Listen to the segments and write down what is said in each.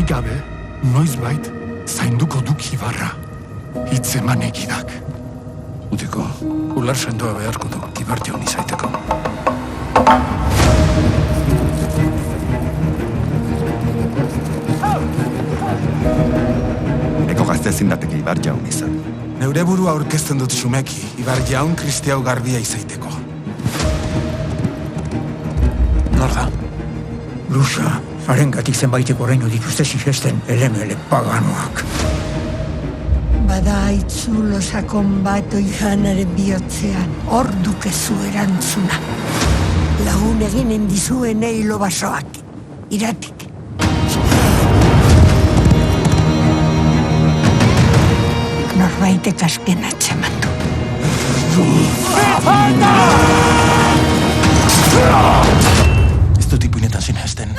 nik gabe, noizbait, zainduko duk Ibarra. Hitz eman egidak. Utiko, ular sendoa beharko du, Ibar jaun izaiteko. Eko gazte ezin dateke Ibar jaun izan. Neure burua aurkezten dut xumeki, Ibar jaun kristiau garbia izaiteko. Nor da? Lusa, harengatik zenbaiteko oraino dituzte sinesten elemele paganoak. Bada haitzulo sakon bat oijanaren bihotzean, hor dukezu erantzuna. Lagun eginen dizuen eilo basoak, iratik. Norbaitek azken atxeman du. Ez dut ipuinetan sinesten.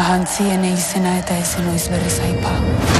Ahantzien izena eta ezen oiz berriz aipa.